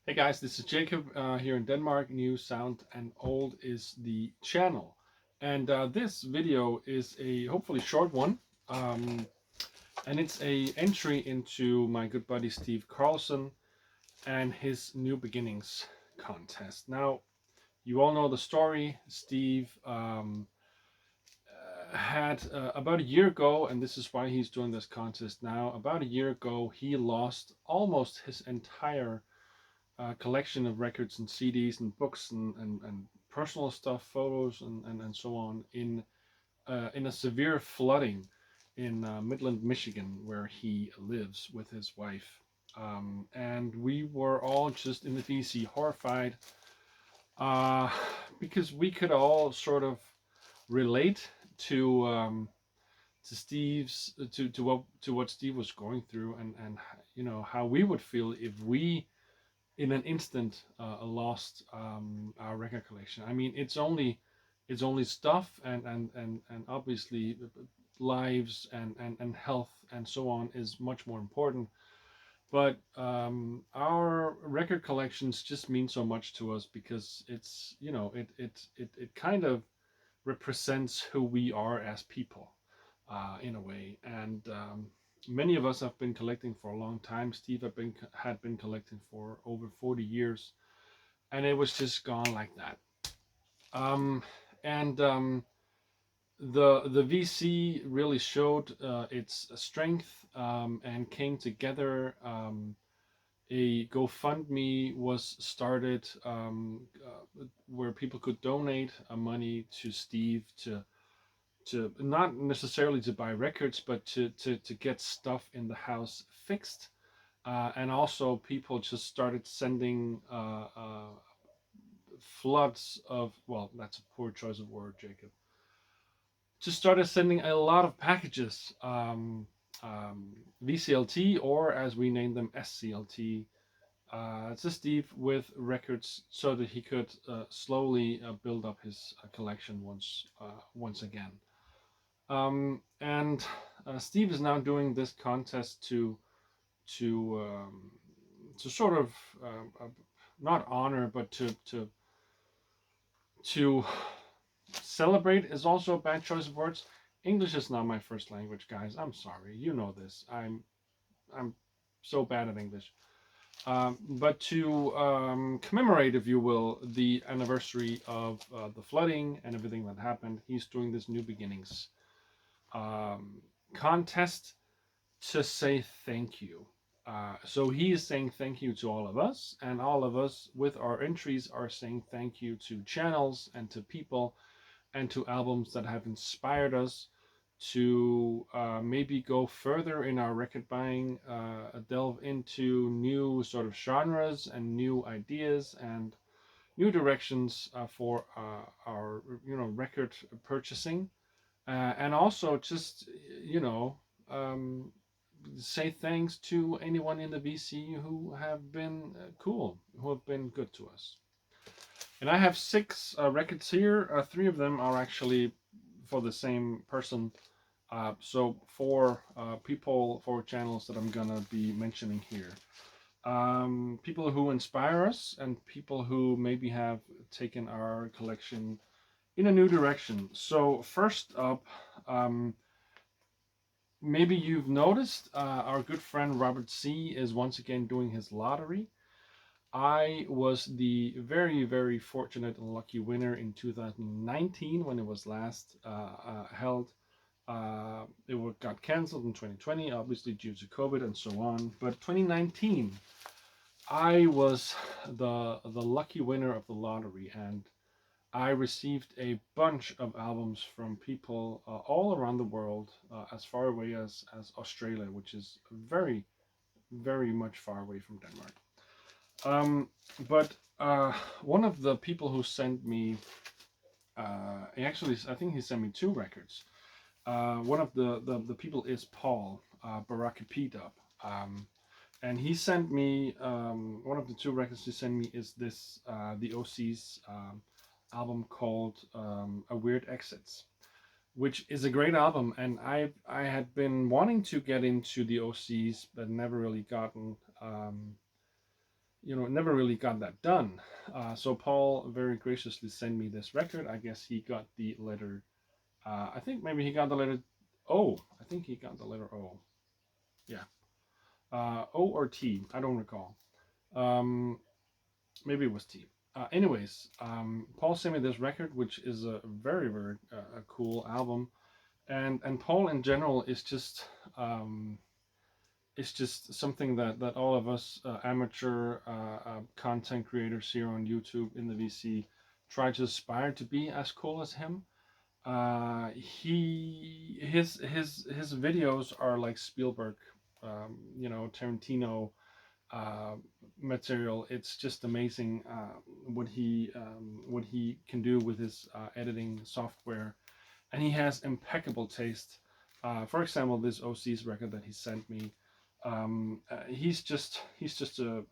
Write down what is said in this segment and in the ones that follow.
Hey guys, this is Jacob here in Denmark. New Sound and Old is the channel. And this video is a hopefully short one. Um, and it's a entry into my good buddy Steve Carlson and his New Beginnings contest. Now, you all know the story. Steve had about a year ago, and this is why he's doing this contest now. About a year ago, he lost almost his entire collection of records and CDs and books and personal stuff, photos and so on in a severe flooding in Midland, Michigan, where he lives with his wife. And we were all just in the DC horrified uh, because we could all sort of relate to Steve's to what Steve was going through and how we would feel if we in an instant lost our record collection. I mean, it's only stuff and obviously lives and health and so on is much more important. But our record collections just mean so much to us because it kind of represents who we are as people in a way. And many of us have been collecting for a long time. Steve had been collecting for over 40 years, and it was just gone like that. Um, and the VC really showed its strength and came together. A GoFundMe was started where people could donate money to Steve to not necessarily to buy records, but to get stuff in the house fixed. And also, people just started sending floods of, well, that's a poor choice of word, Jacob. Just started sending a lot of packages, VCLT, or as we name them, SCLT, to Steve with records so that he could slowly build up his collection once again. And Steve is now doing this contest to to sort of not honor, but to celebrate is also a bad choice of words. English is not my first language, guys. I'm sorry. You know this. I'm so bad at English. But to commemorate, if you will, the anniversary of the flooding and everything that happened, he's doing this New Beginnings um, contest to say thank you. So he is saying thank you to all of us, and all of us with our entries are saying thank you to channels and to people and to albums that have inspired us to maybe go further in our record buying, delve into new sort of genres and new ideas and new directions for our record purchasing, and also just you know um, say thanks to anyone in the VC who have been cool, who have been good to us. And I have six records here. Three of them are actually for the same person. So four people, four channels that I'm gonna be mentioning here. People who inspire us and people who maybe have taken our collection in a new direction. So first up, um, maybe you've noticed our good friend Robert C is once again doing his lottery. I was the very, very fortunate and lucky winner in 2019 when it was last held. It got cancelled in 2020, obviously due to COVID and so on. But 2019, I was the lucky winner of the lottery, and I received a bunch of albums from people all around the world, as far away as Australia, which is very, very much far away from Denmark. Um, but one of the people who sent me, actually, I think he sent me two records. One of the people is Paul, BarakaPDub. And he sent me one of the two records he sent me is this the OC's album called A Weird Exits, which is a great album. And I had been wanting to get into the OCs, but never really gotten you know, never really got that done. So Paul very graciously sent me this record. I guess he got the letter. I think maybe he got the letter O. I think he got the letter O. Yeah, O or T. I don't recall. Um, Maybe it was T. Anyways, Paul sent me this record, which is a very a cool album, and Paul in general is just it's just something that all of us amateur content creators here on YouTube in the VC try to aspire to be as cool as him. His videos are like Spielberg, you know, Tarantino uh, material. It's just amazing what he can do with his editing software, and he has impeccable taste. For example, this OC's record that he sent me, he's just a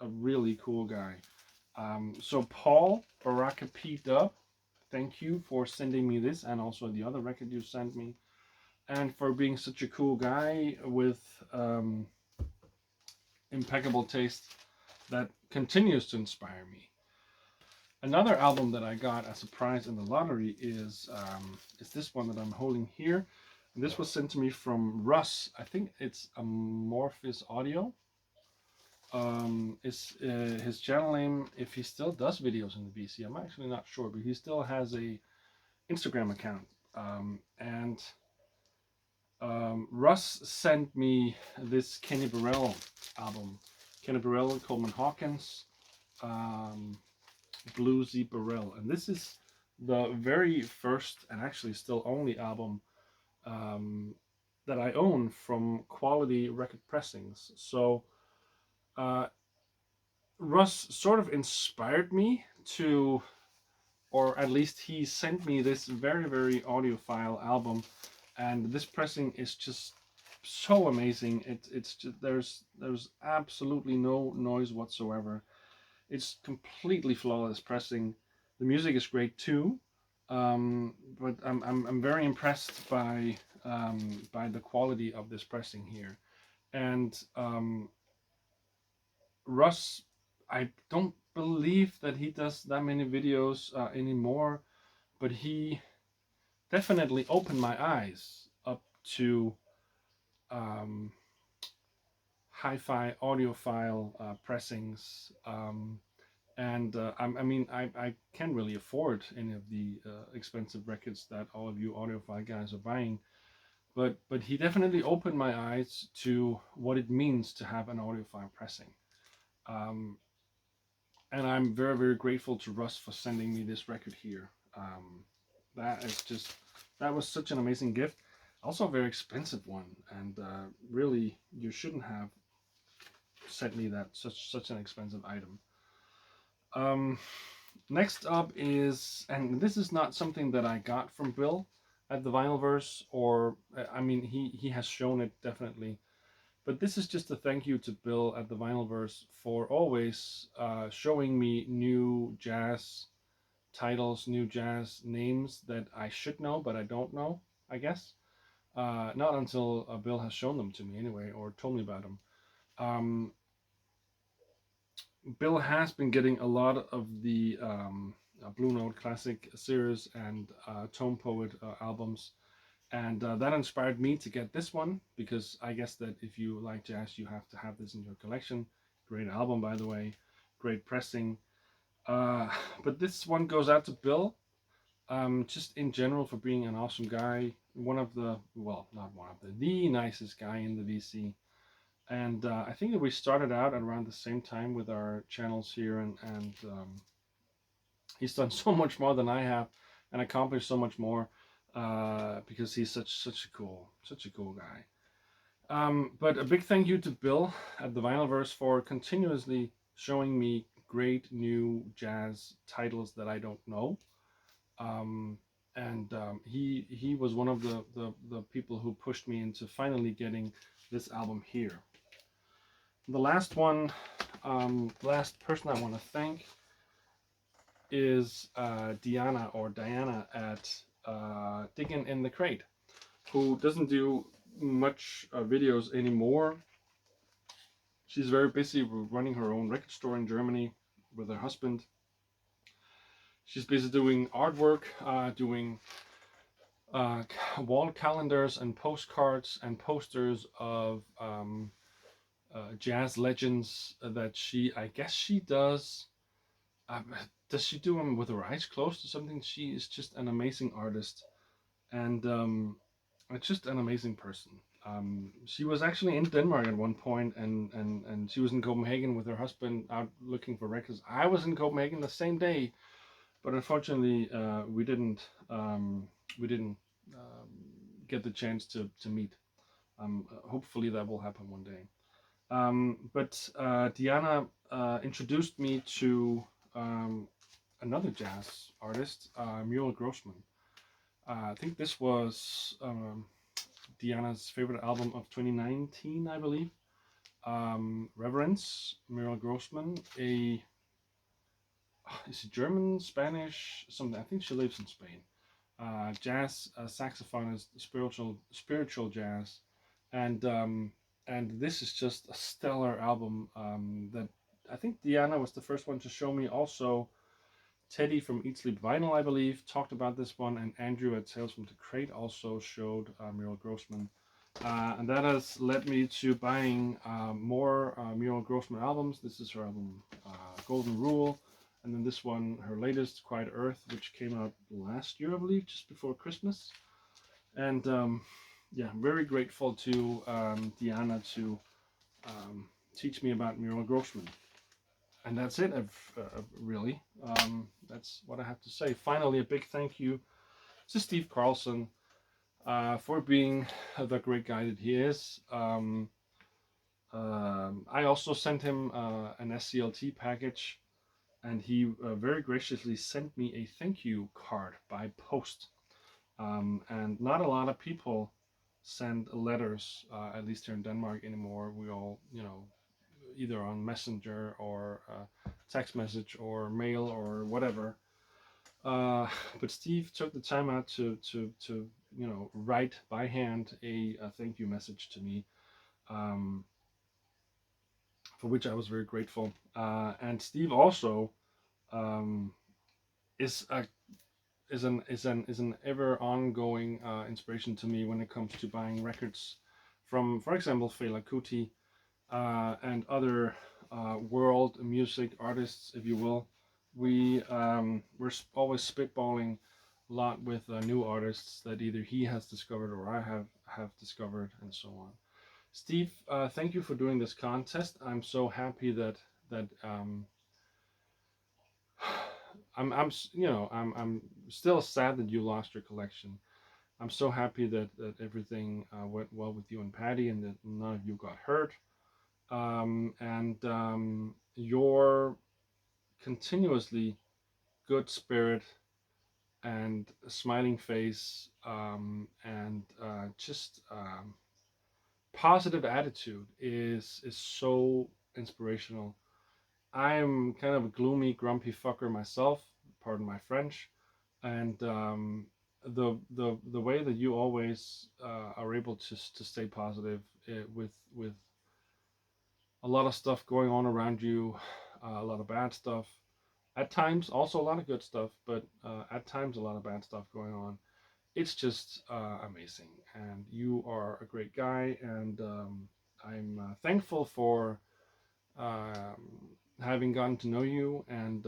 really cool guy. So Paul BarakaPDub, thank you for sending me this and also the other record you sent me, and for being such a cool guy with impeccable taste that continues to inspire me. Another album that I got as a prize in the lottery is this one that I'm holding here. And this was sent to me from Russ. I think it's Amorphous Audio. Is his channel name? If he still does videos in the VC, I'm actually not sure, but he still has a Instagram account. And Russ sent me this Kenny Burrell album. Kenny Burrell, Coleman Hawkins, um, Bluesy Burrell, and this is the very first and actually still only album um, that I own from Quality Record Pressings. So uh, Russ sort of inspired me to, or at least he sent me this very audiophile album, and this pressing is just so amazing. It's just there's absolutely no noise whatsoever. It's completely flawless pressing. The music is great too, but I'm very impressed by the quality of this pressing here. And Russ, I don't believe that he does that many videos anymore, but he definitely opened my eyes up to um, hi-fi audiophile pressings. And I mean, I can't really afford any of the expensive records that all of you audiophile guys are buying. But he definitely opened my eyes to what it means to have an audiophile pressing. Um, and I'm very grateful to Russ for sending me this record here. That is just that was such an amazing gift. Also a very expensive one, and really you shouldn't have sent me that such an expensive item. Um, Next up is, and this is not something that I got from Bill at the Vinylverse, or I mean, he has shown it definitely, but this is just a thank you to Bill at the Vinylverse for always showing me new jazz titles, new jazz names that I should know, but I don't know, I guess. Not until Bill has shown them to me anyway, or told me about them. Um, Bill has been getting a lot of the Blue Note Classic series and Tone Poet albums, and that inspired me to get this one because I guess that if you like jazz, you have to have this in your collection. Great album, by the way, great pressing. But this one goes out to Bill, just in general for being an awesome guy. One of the, well, not one of the nicest guy in the VC. And I think that we started out at around the same time with our channels here, and he's done so much more than I have, and accomplished so much more because he's such a cool guy. But a big thank you to Bill at the Vinylverse for continuously showing me great new jazz titles that I don't know. Um, and he was one of the people who pushed me into finally getting this album here. The last one, last person I want to thank is Diana at Diggin in the Crate, who doesn't do much videos anymore. She's very busy running her own record store in Germany with her husband. She's busy doing artwork, doing wall calendars and postcards and posters of jazz legends that I guess she does. Does she do them with her eyes closed or something? She is just an amazing artist, and just an amazing person. She was actually in Denmark at one point, and she was in Copenhagen with her husband out looking for records. I was in Copenhagen the same day, but unfortunately, we didn't um, get the chance to meet. Hopefully, that will happen one day. But Diana introduced me to another jazz artist, Muriel Grossman. I think this was Diana's favorite album of 2019, I believe. Reverence, Muriel Grossman, is it German, Spanish, something. I think she lives in Spain. Jazz saxophonist, spiritual jazz, and this is just a stellar album that I think Diana was the first one to show me. Also, Teddy from Eat Sleep Vinyl, I believe, talked about this one, and Andrew at Tales from the Crate also showed Muriel Grossman. And that has led me to buying more Muriel Grossman albums. This is her album Golden Rule, and then this one, her latest, Quiet Earth, which came out last year, I believe, just before Christmas. And yeah, I'm very grateful to Diana to teach me about Muriel Grossman. And that's it, really. That's what I have to say. Finally, a big thank you to Steve Carlson for being the great guy that he is. I also sent him an SCLT package, and he very graciously sent me a thank you card by post. And not a lot of people send letters, at least here in Denmark anymore. We all, either on Messenger or text message or mail or whatever. But Steve took the time out to write by hand a thank you message to me, um, for which I was very grateful. And Steve also um, is a is an ever ongoing inspiration to me when it comes to buying records from, for example, Fela Kuti and other world music artists, if you will. We're always spitballing a lot with new artists that either he has discovered or I have discovered, and so on. Steve, thank you for doing this contest. I'm so happy that I'm still sad that you lost your collection. I'm so happy that everything went well with you and Patty, and that none of you got hurt. And your continuously good spirit and smiling face, and just positive attitude is so inspirational. I'm kind of a gloomy, grumpy fucker myself. Pardon my French. And the way that you always are able to stay positive with a lot of stuff going on around you, a lot of bad stuff. At times, also a lot of good stuff, but at times a lot of bad stuff going on. It's just amazing, and you are a great guy, and I'm thankful for having gotten to know you, and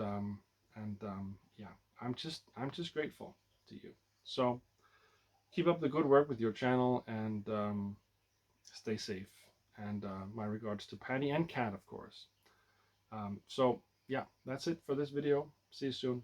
yeah, I'm just grateful to you. So keep up the good work with your channel, and stay safe. And my regards to Patty and Kat, of course. So yeah, that's it for this video. See you soon.